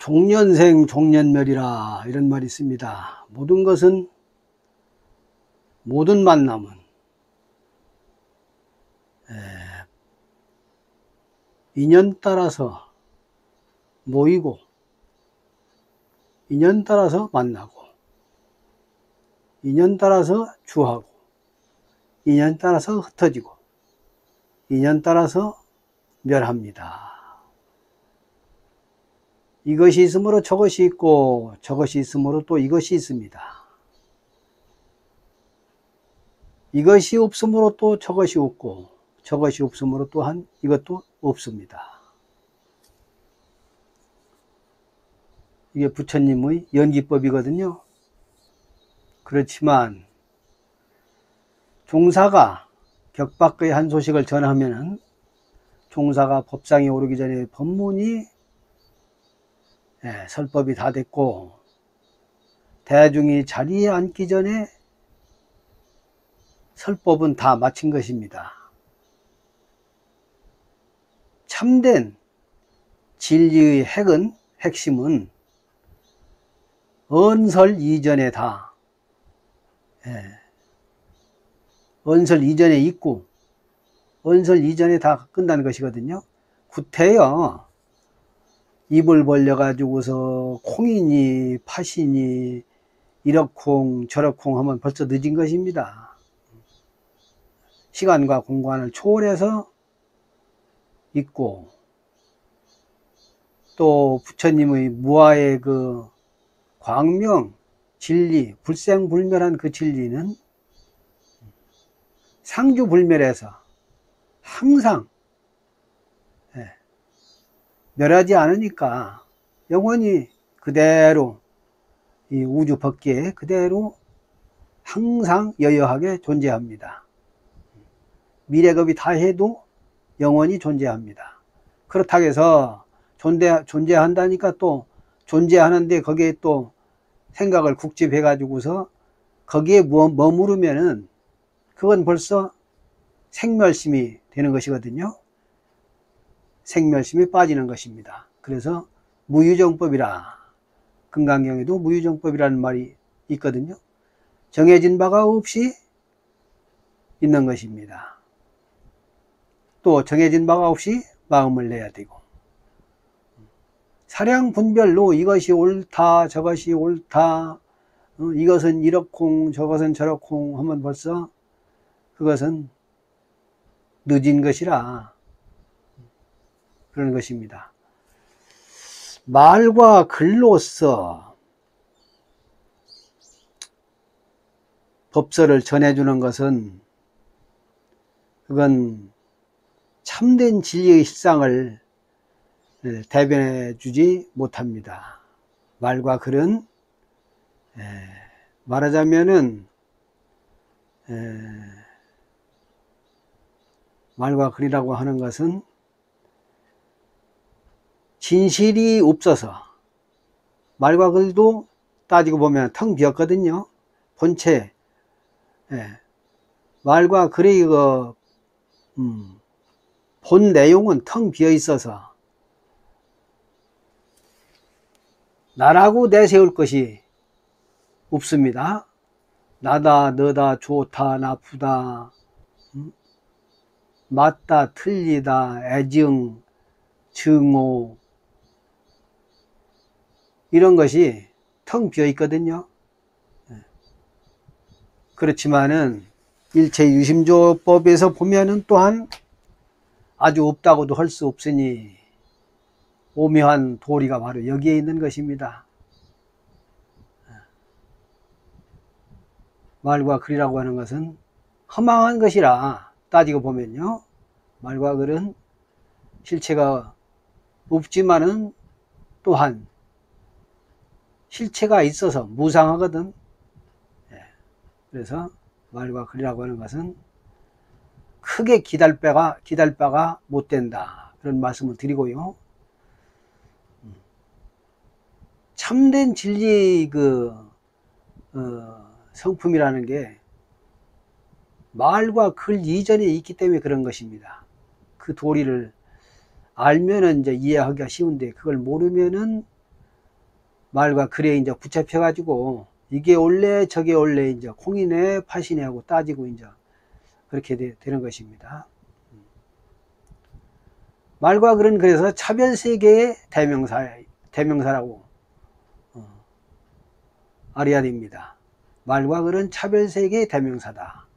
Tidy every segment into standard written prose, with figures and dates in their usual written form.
종년생 종년멸이라 이런 말이 있습니다. 모든 만남은 인연 따라서 모이고 인연 따라서 만나고 인연 따라서 주하고 인연 따라서 흩어지고 인연 따라서 멸합니다. 이것이 있으므로 저것이 있고 저것이 있으므로 또 이것이 있습니다. 이것이 없으므로 또 저것이 없고 저것이 없으므로 또한 이것도 없습니다. 이게 부처님의 연기법이거든요. 그렇지만 종사가 격박의 한 소식을 전하면은 종사가 법상에 오르기 전에 법문이 설법이 다 됐고 대중이 자리에 앉기 전에 설법은 다 마친 것입니다. 참된 진리의 핵심은 언설 이전에 언설 이전에 있고 언설 이전에 다 끝나는 것이거든요. 구태여 입을 벌려 가지고서 콩이니 팥이니 이러콩 저러콩 하면 벌써 늦은 것입니다. 시간과 공간을 초월해서 있고 또 부처님의 무아의 그 광명 진리 불생불멸한 그 진리는 상주불멸해서 항상 멸하지 않으니까 영원히 그대로 이 우주 법계에 그대로 항상 여여하게 존재합니다. 미래급이 다 해도 영원히 존재합니다. 그렇다고 해서 존재한다니까 또 존재하는데 거기에 또 생각을 국집해 가지고서 거기에 머무르면은 그건 벌써 생멸심이 되는 것이거든요. 생멸심이 빠지는 것입니다. 그래서 무유정법이라, 금강경에도 무유정법이라는 말이 있거든요. 정해진 바가 없이 있는 것입니다. 또 정해진 바가 없이 마음을 내야 되고 사량 분별로 이것이 옳다 저것이 옳다 이것은 이렇콩 저것은 저렇콩 하면 벌써 그것은 늦은 것이라 그런 것입니다. 말과 글로서 법설을 전해주는 것은 그건 참된 진리의 실상을 대변해 주지 못합니다. 말과 글은 말하자면은 말과 글이라고 하는 것은 진실이 없어서 말과 글도 따지고 보면 텅 비었거든요. 본체 말과 글의 본 내용은 텅 비어 있어서 나라고 내세울 것이 없습니다. 나다 너다 좋다 나쁘다 맞다 틀리다 애증 증오 이런 것이 텅 비어 있거든요. 그렇지만은 일체유심조법에서 보면은 또한 아주 없다고도 할 수 없으니 오묘한 도리가 바로 여기에 있는 것입니다. 말과 글이라고 하는 것은 허망한 것이라 따지고 보면요. 말과 글은 실체가 없지만은 또한 실체가 있어서 무상하거든. 그래서 말과 글이라고 하는 것은 크게 기댈 바가 못 된다. 그런 말씀을 드리고요. 참된 진리의 성품이라는 게 말과 글 이전에 있기 때문에 그런 것입니다. 그 도리를 알면은 이제 이해하기가 쉬운데 그걸 모르면은 말과 글에 이제 붙잡혀 가지고 이게 올래 저게 올래 이제 콩이네 팥이네 하고 따지고 이제 그렇게 되는 것입니다. 말과 글은 그래서 차별세계의 대명사라고 알아야 됩니다. 말과 글은 차별세계의 대명사다.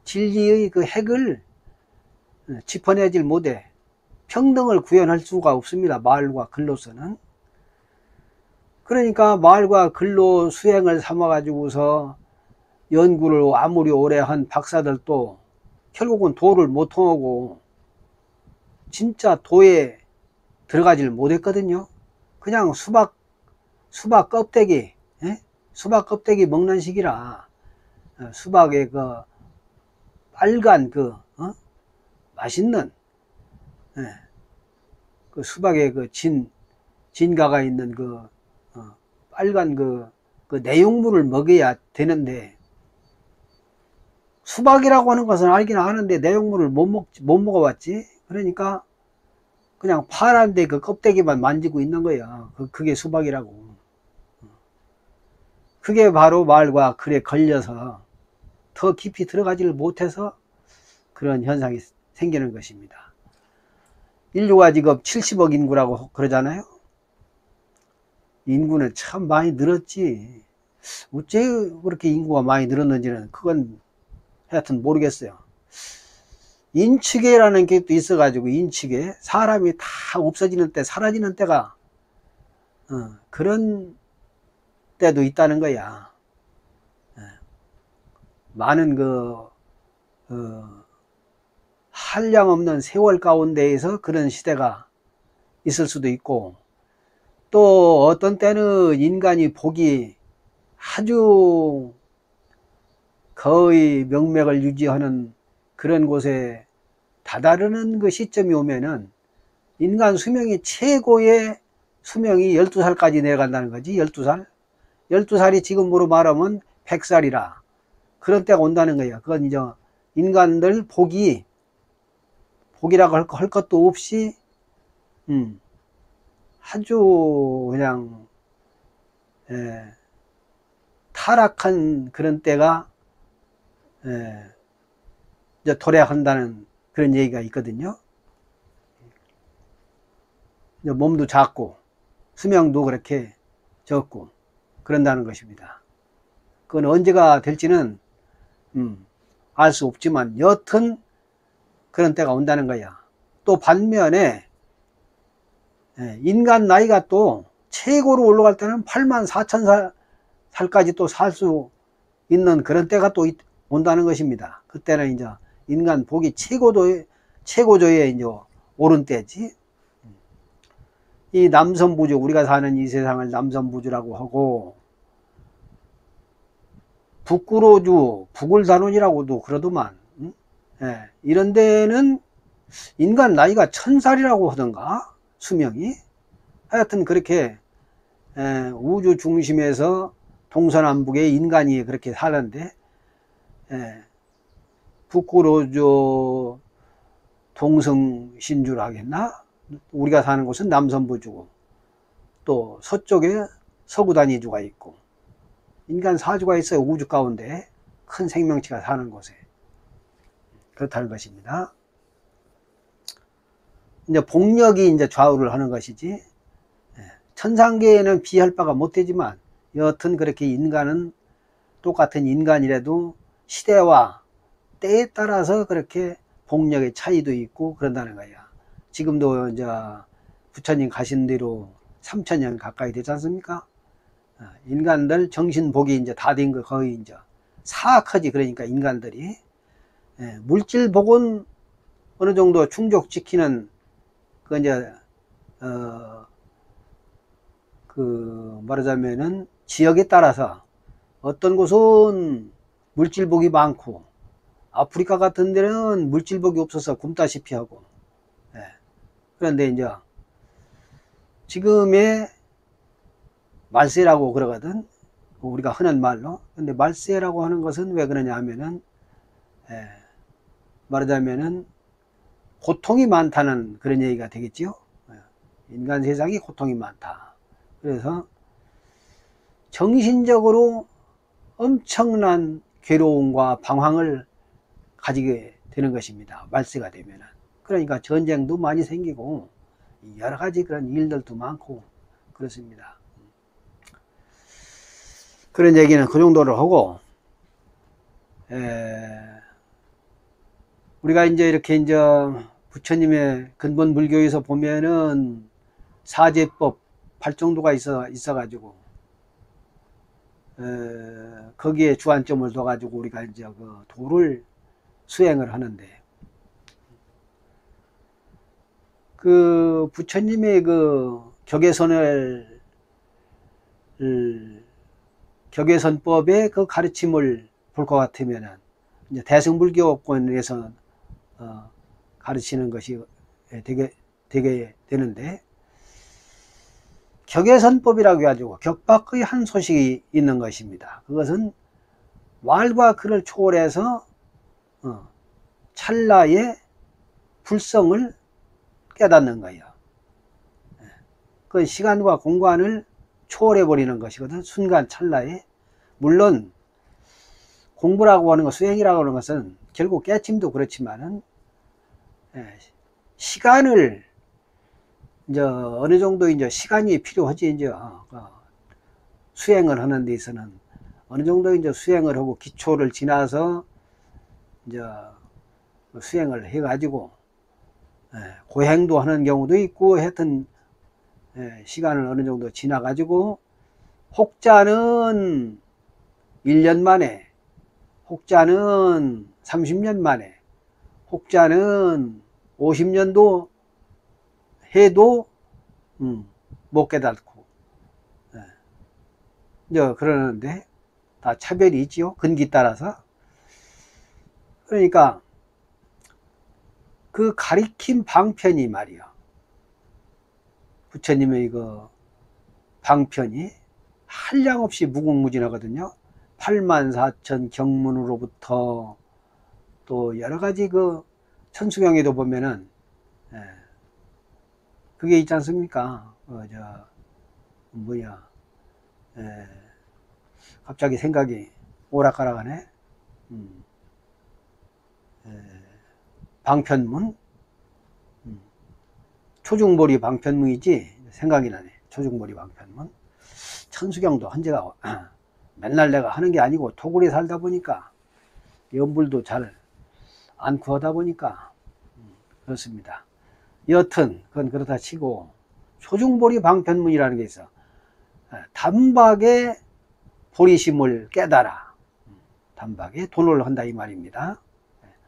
진리의 그 핵을 짚어내질 못해 평등을 구현할 수가 없습니다. 말과 글로서는. 그러니까 말과 글로 수행을 삼아 가지고서 연구를 아무리 오래 한 박사들도 결국은 도를 못 통하고 진짜 도에 들어가질 못했거든요. 그냥 수박 껍데기, 예? 수박 껍데기 먹는 식이라 수박의 그 빨간 맛있는, 예, 그 수박의 그 진가가 있는 빨간 그 내용물을 먹어야 되는데, 수박이라고 하는 것은 알긴 아는데 내용물을 못 먹어봤지. 그러니까 그냥 파란데 그 껍데기만 만지고 있는 거야. 그게 수박이라고. 그게 바로 말과 글에 걸려서 더 깊이 들어가지를 못해서 그런 현상이 생기는 것입니다. 인류가 지금 70억 인구라고 그러잖아요. 인구는 참 많이 늘었지. 어째 그렇게 인구가 많이 늘었는지는 그건 하여튼 모르겠어요. 인치계라는 게 또 있어가지고, 인치계, 사람이 다 없어지는 때, 사라지는 때가 그런 때도 있다는 거야. 많은 한량없는 세월 가운데에서 그런 시대가 있을 수도 있고, 또 어떤 때는 인간이 복이 아주 거의 명맥을 유지하는 그런 곳에 다다르는 그 시점이 오면은 인간 수명이 최고의 수명이 12살까지 내려간다는 거지. 12살. 12살이 지금으로 말하면 100살이라. 그런 때가 온다는 거야. 그건 이제 인간들 복이라고 할 것도 없이, 아주 그냥, 타락한 그런 때가, 이제 도래한다는 그런 얘기가 있거든요. 이제 몸도 작고, 수명도 그렇게 적고, 그런다는 것입니다. 그건 언제가 될지는, 알 수 없지만, 여튼, 그런 때가 온다는 거야. 또 반면에, 인간 나이가 또 최고로 올라갈 때는 84,000살까지 또 살 수 있는 그런 때가 또 온다는 것입니다. 그때는 이제 인간 복이 최고조에 이제 오른 때지. 이 남선부주, 우리가 사는 이 세상을 남선부주라고 하고, 북구로주, 북울단원이라고도 그러더만, 이런 데는 인간 나이가 1000살이라고 하던가, 수명이. 하여튼 그렇게, 우주 중심에서 동서남북에 인간이 그렇게 사는데, 북구로주 동성신주라 하겠나? 우리가 사는 곳은 남선부주고, 또 서쪽에 서구단위주가 있고, 인간 사주가 있어요. 우주 가운데 큰 생명체가 사는 곳에. 그렇다는 것입니다. 이제 복력이 이제 좌우를 하는 것이지, 천상계에는 비할 바가 못 되지만, 여튼 그렇게 인간은 똑같은 인간이라도 시대와 때에 따라서 그렇게 복력의 차이도 있고 그런다는 거야. 지금도 이제 부처님 가신 뒤로 3000년 가까이 되지 않습니까? 인간들 정신복이 이제 다 된 거 거의 이제 사악하지. 그러니까 인간들이 물질복은 어느 정도 충족시키는 그 이제 말하자면은 지역에 따라서 어떤 곳은 물질복이 많고 아프리카 같은 데는 물질복이 없어서 굶다시피 하고, 그런데 이제 지금의 말세라고 그러거든, 우리가 흔한 말로. 근데 말세라고 하는 것은 왜 그러냐 하면은, 말하자면은 고통이 많다는 그런 얘기가 되겠지요. 인간 세상이 고통이 많다. 그래서 정신적으로 엄청난 괴로움과 방황을 가지게 되는 것입니다. 말세가 되면은. 그러니까 전쟁도 많이 생기고 여러 가지 그런 일들도 많고 그렇습니다. 그런 얘기는 그 정도로 하고, 우리가 이제 이렇게 이제 부처님의 근본 불교에서 보면은 사제법 8정도가 있어가지고, 거기에 주안점을 둬가지고 우리가 이제 그 도를 수행을 하는데, 그 부처님의 그 격예선법의 그 가르침을 볼 것 같으면은 이제 대승불교권에서 가르치는 것이 되게 되는데, 격예선법이라고 해가지고 격박의 한 소식이 있는 것입니다. 그것은 말과 글을 초월해서 찰나의 불성을 깨닫는 거예요. 그 시간과 공간을 초월해 버리는 것이거든. 순간 찰나에. 물론 공부라고 하는 것, 수행이라고 하는 것은 결국 깨침도 그렇지만은 시간을 이제 어느 정도 이제 시간이 필요하지. 이제 수행을 하는 데 있어서는 어느 정도 이제 수행을 하고 기초를 지나서 이제 수행을 해가지고 고행도 하는 경우도 있고, 하여튼 시간을 어느 정도 지나가지고 혹자는 1년 만에, 혹자는 30년 만에, 혹자는 50년도 해도 못 깨닫고 이제 그러는데, 다 차별이 있지요. 근기 따라서. 그러니까 그 가리킴 방편이 말이야, 부처님의 그 방편이 한량없이 무궁무진하거든요. 84,000 경문으로부터 또 여러가지 그 천수경에도 보면은 그게 있지 않습니까? 갑자기 생각이 오락가락하네. 방편문, 초중보리 방편문이지. 생각이 나네. 초중보리 방편문. 천수경도 헌제가 맨날 내가 하는 게 아니고 토굴에 살다 보니까 연불도 잘 안 구하다 보니까 그렇습니다. 여튼 그건 그렇다 치고, 초중보리 방편문이라는 게 있어. 단박에 보리심을 깨달아. 단박에 돈을 한다 이 말입니다.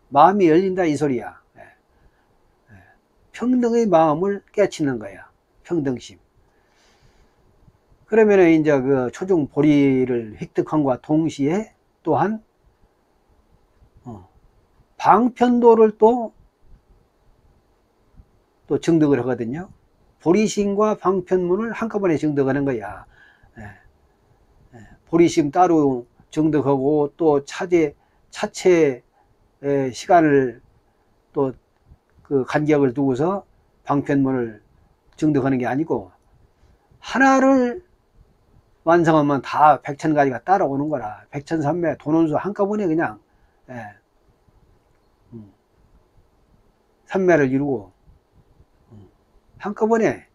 마음이 열린다 이 소리야. 평등의 마음을 깨치는 거야. 평등심. 그러면은 이제 그 초중 보리를 획득함과 동시에 또한 방편도를 또 증득을 하거든요. 보리심과 방편문을 한꺼번에 증득하는 거야. 보리심 따로 증득하고 또 차체 시간을 또 그 간격을 두고서 방편문을 증득하는 게 아니고, 하나를 완성하면 다 백천가지가 따라오는 거라. 백천삼매 돈원수 한꺼번에 그냥 삼매를 이루고 한꺼번에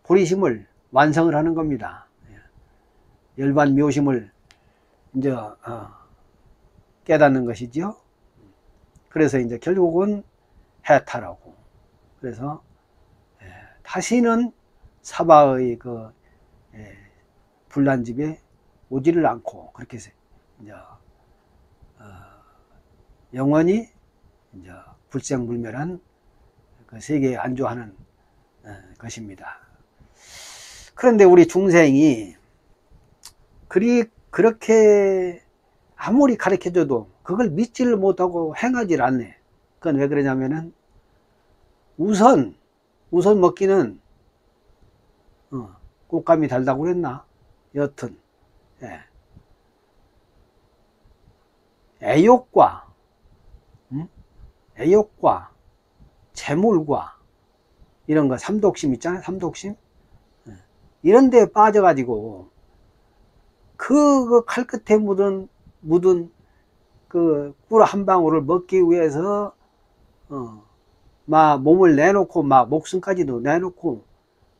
보리심을 완성을 하는 겁니다. 열반 묘심을 이제 깨닫는 것이죠. 그래서 이제 결국은 해탈하고, 그래서 다시는 사바의 그 불난집에 오지를 않고, 그렇게 해서 이제 영원히 이제 불생불멸한 그 세계에 안주하는 것입니다. 그런데 우리 중생이 그렇게 아무리 가르쳐줘도 그걸 믿지를 못하고 행하질 않네. 그건 왜 그러냐면은 우선 먹기는 꽃감이 달다고 그랬나? 여튼 애욕과 재물과 이런 거, 삼독심 있잖아요. 삼독심 이런 데 빠져가지고 그 칼 끝에 묻은 그 꿀 한 방울을 먹기 위해서 막 몸을 내놓고 막 목숨까지도 내놓고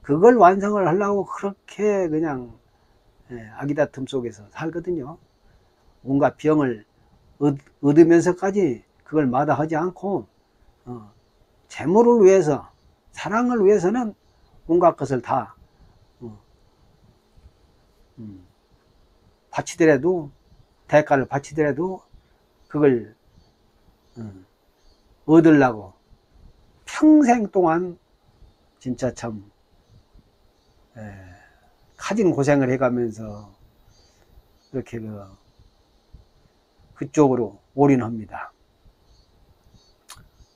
그걸 완성을 하려고 그렇게 그냥 아기다툼 속에서 살거든요. 온갖 병을 얻으면서까지 그걸 마다하지 않고 재물을 위해서, 사랑을 위해서는 온갖 것을 다 바치더라도, 대가를 바치더라도 그걸 얻으려고 평생 동안 진짜 참 가진 고생을 해가면서 이렇게 그쪽으로 올인합니다.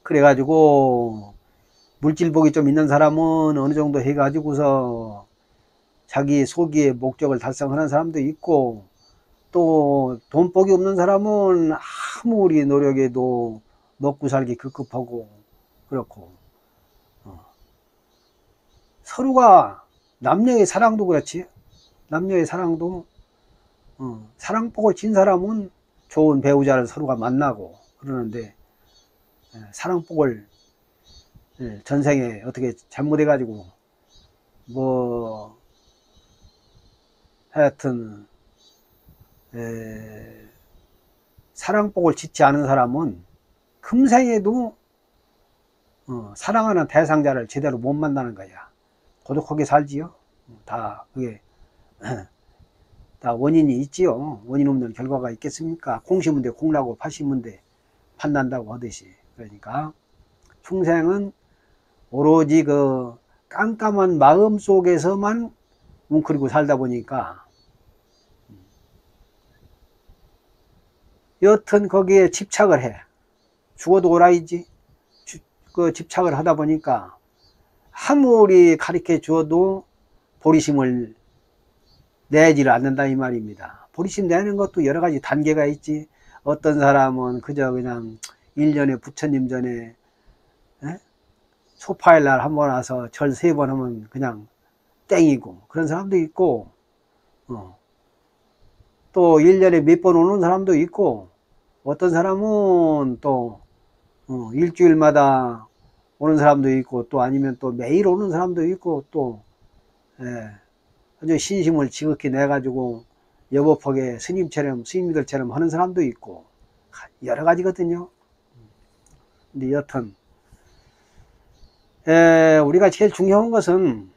그래가지고 물질복이 좀 있는 사람은 어느 정도 해가지고서 자기 소기의 목적을 달성하는 사람도 있고, 또 돈복이 없는 사람은 아무리 노력해도 먹고 살기 급급하고 그렇고, 서로가 남녀의 사랑도 그렇지. 남녀의 사랑도 사랑복을 진 사람은 좋은 배우자를 서로가 만나고 그러는데, 사랑복을 전생에 어떻게 잘못해가지고 뭐 하여튼 사랑복을 짓지 않은 사람은 금생에도 사랑하는 대상자를 제대로 못 만나는 거야. 고독하게 살지요. 다 그게 다 원인이 있지요. 원인 없는 결과가 있겠습니까? 콩 심은 데 콩 나고 팥 심은 데 팥 난다고 하듯이. 그러니까 충생은 오로지 그 깜깜한 마음 속에서만 뭉클이고 살다 보니까 여튼 거기에 집착을 해. 죽어도 오라이지. 그 집착을 하다 보니까 아무리 가르쳐 주어도 보리심을 내지를 않는다 이 말입니다. 보리심 내는 것도 여러 가지 단계가 있지. 어떤 사람은 그저 그냥 1년에 부처님 전에 초파일 날 한 번 와서 절 3번 하면 그냥 땡이고 그런 사람도 있고, 또 1년에 몇 번 오는 사람도 있고, 어떤 사람은 또 일주일마다 오는 사람도 있고, 또 아니면 또 매일 오는 사람도 있고, 또 아주 신심을 지극히 내가지고 여법하게 스님들처럼 하는 사람도 있고, 여러 가지거든요. 근데 여튼 우리가 제일 중요한 것은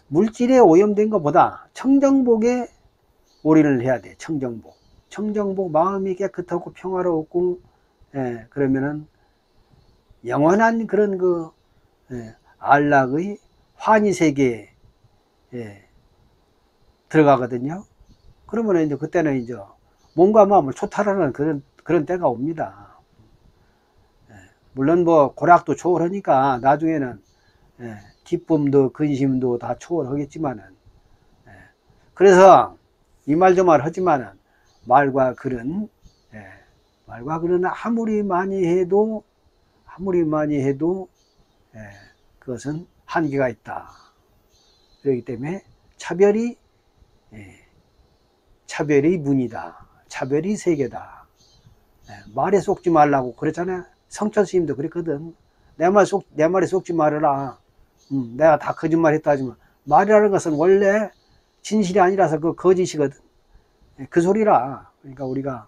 물질에 오염된 것보다 청정복에 올인을 해야 돼. 청정복 마음이 깨끗하고 평화롭고, 그러면은 영원한 그런 그 안락의 환희 세계에 들어가거든요. 그러면 이제 그때는 이제 몸과 마음을 초탈하는 그런 때가 옵니다. 물론 뭐 고락도 초월하니까 나중에는 기쁨도 근심도 다 초월하겠지만은, 그래서 이 말 저 말 하지만은 말과 글은 아무리 많이 해도 그것은 한계가 있다. 그렇기 때문에 차별이 문이다. 차별이 세계다. 말에 속지 말라고 그랬잖아요. 성철 스님도 그랬거든. 내 말에 속지 말아라. 내가 다 거짓말 했다 하지만, 말이라는 것은 원래 진실이 아니라서 그 거짓이거든. 그 소리라. 그러니까 우리가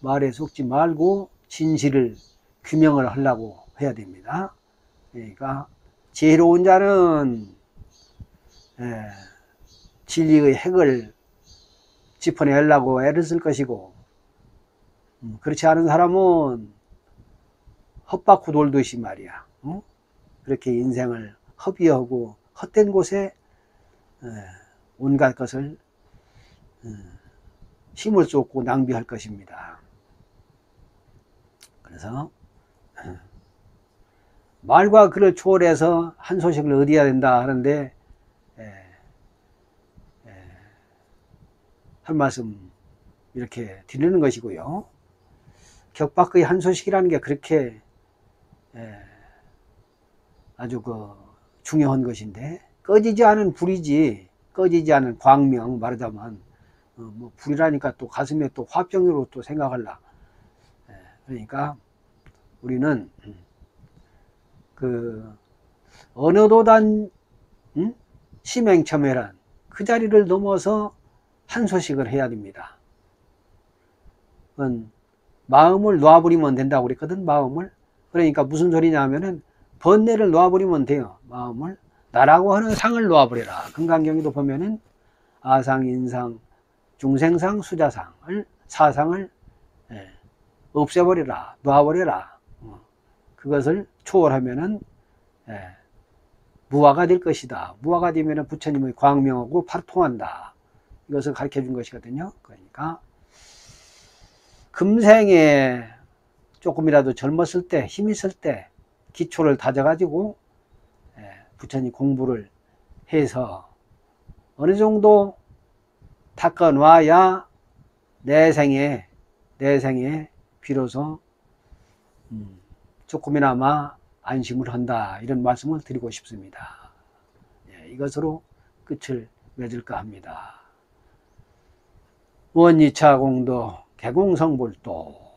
말에 속지 말고 진실을 규명을 하려고 해야 됩니다. 그러니까 지혜로운 자는 진리의 핵을 짚어내려고 애를 쓸 것이고, 그렇지 않은 사람은 헛바퀴 돌듯이 말이야. 그렇게 인생을 허비하고 헛된 곳에 온갖 것을 힘을 쏟고 낭비할 것입니다. 그래서 말과 글을 초월해서 한 소식을 얻어야 된다 하는데, 할 말씀 이렇게 드리는 것이고요. 격박의 한 소식이라는 게 그렇게 아주 중요한 것인데, 꺼지지 않은 불이지 꺼지지 않은 광명, 말하자면 뭐 불이라니까 또 가슴에 또 화병으로 또 생각할라. 그러니까 우리는 그 어느 도단 심행첨회란 그 자리를 넘어서 한 소식을 해야 됩니다. 마음을 놓아버리면 된다고 그랬거든. 마음을. 그러니까 무슨 소리냐 하면은 번뇌를 놓아버리면 돼요. 마음을. 나라고 하는 상을 놓아버려라. 금강경에도 보면은 아상, 인상, 중생상, 수자상을, 사상을 없애버려라. 놓아버려라. 그것을 초월하면은 무화가 될 것이다. 무화가 되면은 부처님의 광명하고 바로 통한다. 이것을 가르쳐 준 것이거든요. 그러니까 금생에 조금이라도 젊었을 때, 힘 있을 때 기초를 다져가지고 부처님 공부를 해서 어느 정도 닦아놔야 내생에 비로소 조금이나마 안심을 한다. 이런 말씀을 드리고 싶습니다. 이것으로 끝을 맺을까 합니다. 원이차 공도 개공성불도